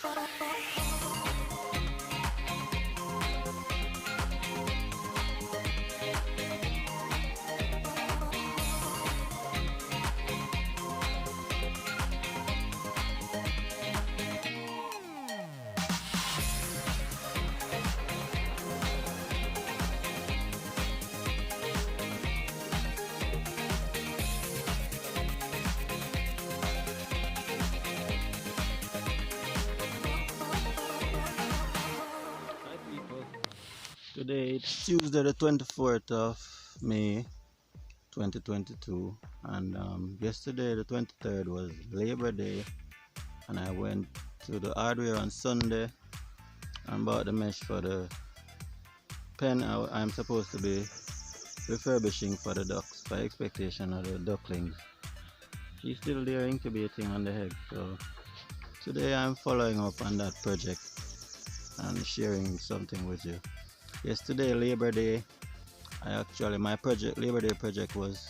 Hi people, today it's Tuesday the 24th of May 2022 and yesterday the 23rd was Labor Day and I went to the hardware on Sunday and bought the mesh for the pen I'm supposed to be refurbishing for the ducks for expectation of the ducklings. She's still there incubating on the egg, so today I'm following up on that project and sharing something with you. Yesterday Labor Day, my project Labor Day project was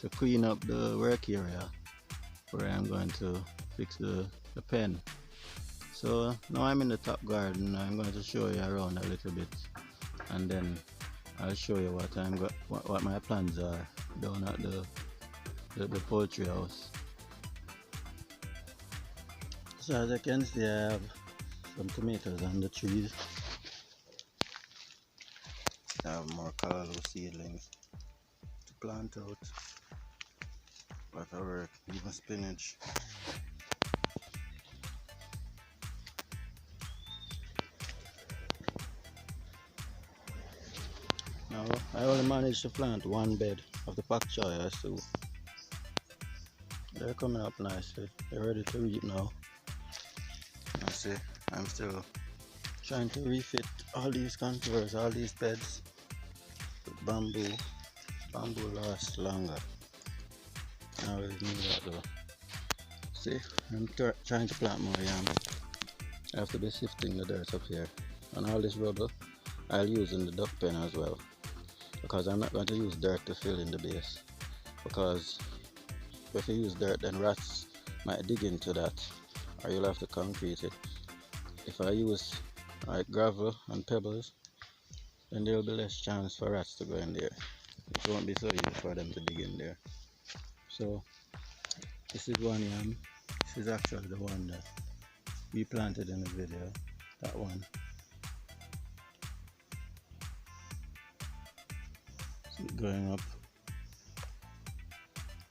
to clean up the work area where I'm going to fix the pen. So now I'm in the top garden. I'm going to show you around a little bit and then I'll show you what my plans are down at the poultry house. So as you can see, I have some tomatoes on the trees. I have more callaloo seedlings to plant out. But I work, even spinach. Now I only managed to plant one bed of the pak choi, so they're coming up nicely. They're ready to reap now. I see I'm still trying to refit all these contours, all these beds with bamboo. Bamboo lasts longer. I always knew that though. See, I'm trying to plant more yam. I have to be sifting the dirt up here. And all this rubble I'll use in the duck pen as well. Because I'm not going to use dirt to fill in the base. Because if you use dirt, then rats might dig into that, or you'll have to concrete it. If I use like gravel and pebbles, then there will be less chance for rats to go in there. It won't be so easy for them to dig in there. So this is one yam. This is actually the one that we planted in the video. That one. See it going up.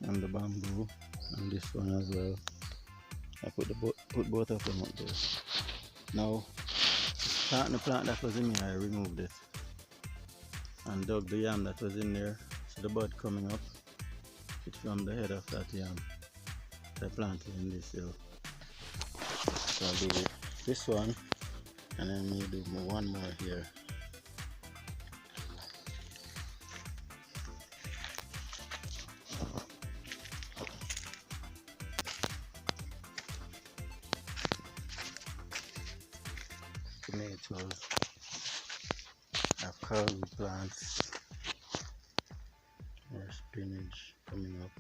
And the bamboo, and this one as well. I put both of them up there. Now, the plant that was in here, I removed it and dug the yam that was in there. So the bud coming up, it's from the head of that yam that I planted in this hill. So I'll do this one, and then we'll do one more here. Tomatoes, I have callaloo plants, more spinach coming up,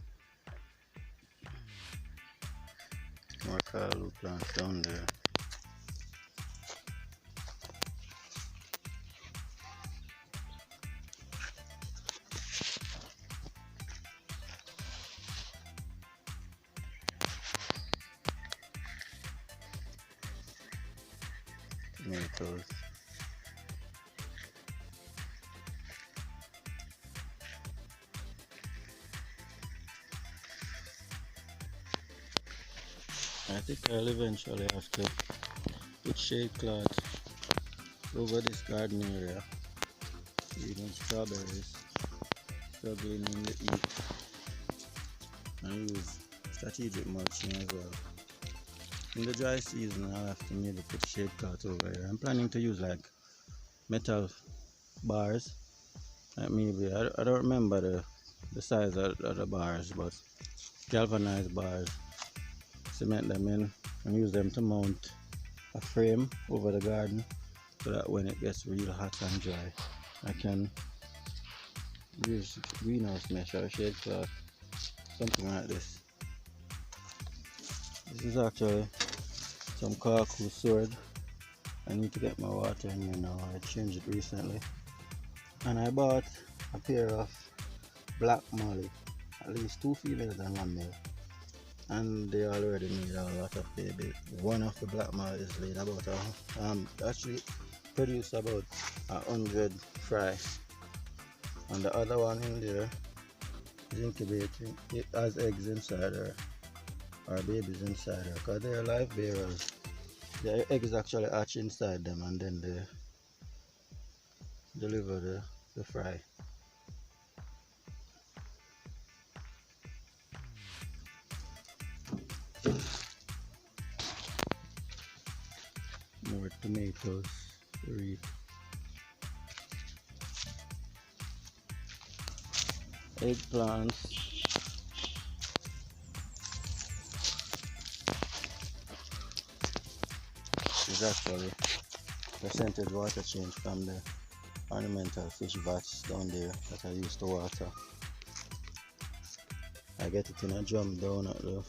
more callaloo plants down there. Tomatoes. I think I'll eventually have to put shade cloth over this garden area. Even strawberries struggling in the heat, and use strategic mulching as well. In the dry season, I'll have to maybe put shade cloth over here. I'm planning to use like metal bars. Like maybe I don't remember the size of the bars, but galvanized bars. Cement them in and use them to mount a frame over the garden, so that when it gets real hot and dry, I can use greenhouse mesh or shade cloth, something like this. This is actually some Kaku sword. I need to get my water in here now. I changed it recently. And I bought a pair of black molly, at least 2 females and 1 male. And they already made a lot of babies. One of the black molly is laid about actually produce about 100 fry. And the other one in there is incubating. It has eggs inside her, or babies inside her, because they are live bearers. The eggs actually hatch inside them and then they deliver the fry. More tomatoes, 3. Eggplants. Is actually percentage water change from the ornamental fish vats down there that I used to water. I get it in a drum down at the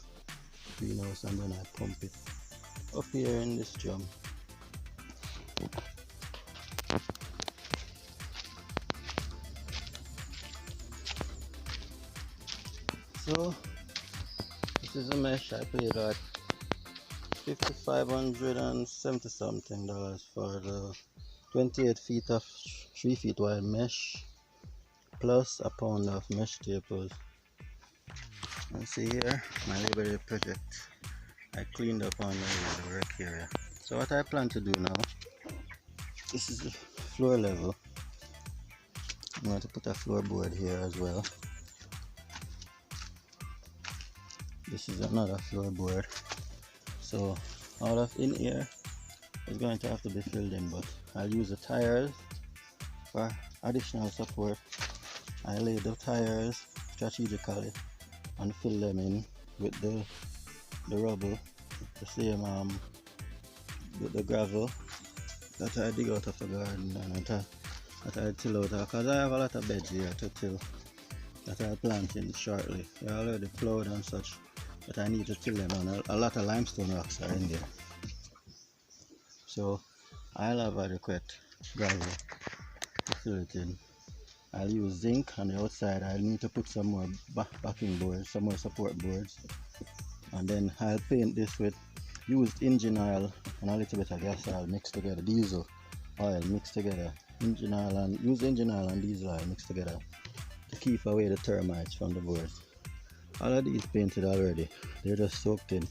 greenhouse and then I pump it up here in this drum. So this is a mesh. I paid like $5,570 something for the 28 feet of 3 feet wide mesh plus a pound of mesh staples. And see here, my Labor Day project. I cleaned up on the work area. So what I plan to do now, this is the floor level. I'm going to put a floorboard here as well. This is another floorboard. So all of in here is going to have to be filled in, but I'll use the tires for additional support. I lay the tires strategically and fill them in with the rubble, the same with the gravel that I dig out of the garden and that I till out, because I have a lot of beds here to till that I'll plant in shortly. They're already plowed and such, but I need to till them, and a lot of limestone rocks are in there. So I'll have adequate gravel to fill it in. I'll use zinc on the outside. I'll need to put some more backing boards, some more support boards, and then I'll paint this with used engine oil and a little bit of gas oil mixed together, diesel oil mixed together, engine oil and diesel oil mixed together to keep away the termites from the boards. All of these painted already, they're just soaked in.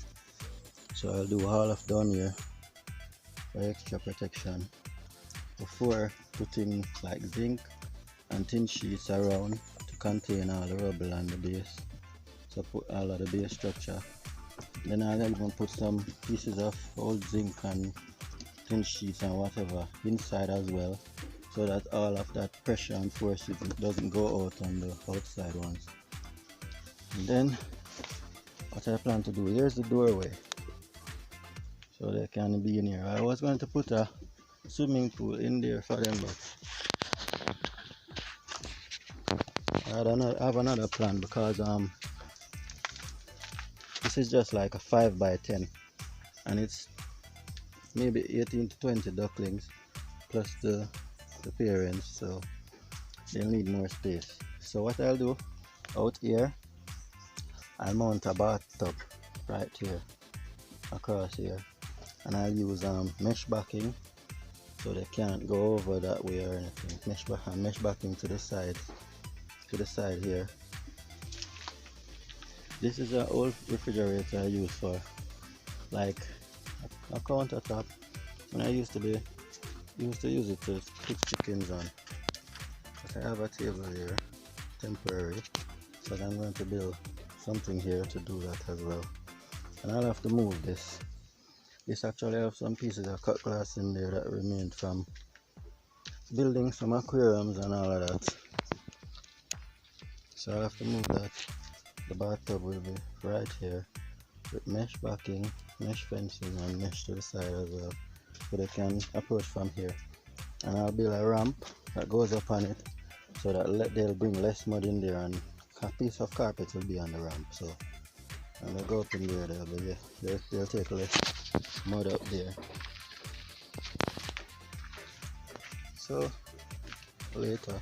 So I'll do all of down here for extra protection before putting like zinc and tin sheets around to contain all the rubble and the base, so put all of the base structure. Then I'll even put some pieces of old zinc and tin sheets and whatever inside as well, so that all of that pressure and force doesn't go out on the outside ones. And then what I plan to do, here's the doorway, so they can be in here. I was going to put a swimming pool in there for them, but I have another plan, because this is just like a 5 by 10 and it's maybe 18 to 20 ducklings plus the parents, so they'll need more space. So what I'll do out here, I'll mount a bathtub right here across here, and I'll use mesh backing so they can't go over that way or anything. Mesh backing to the side here. This is an old refrigerator I use for like a countertop when I used to use it to cook chickens on. But I have a table here, temporary, but I'm going to build something here to do that as well. And I'll have to move this. This actually have some pieces of cut glass in there that remained from building some aquariums and all of that. So I'll have to move that. The bathtub will be right here with mesh backing, mesh fencing and mesh to the side as well, so they can approach from here. And I'll build a ramp that goes up on it so that they'll bring less mud in there, and a piece of carpet will be on the ramp. So And they go up in there, they'll take less mud up there. So later.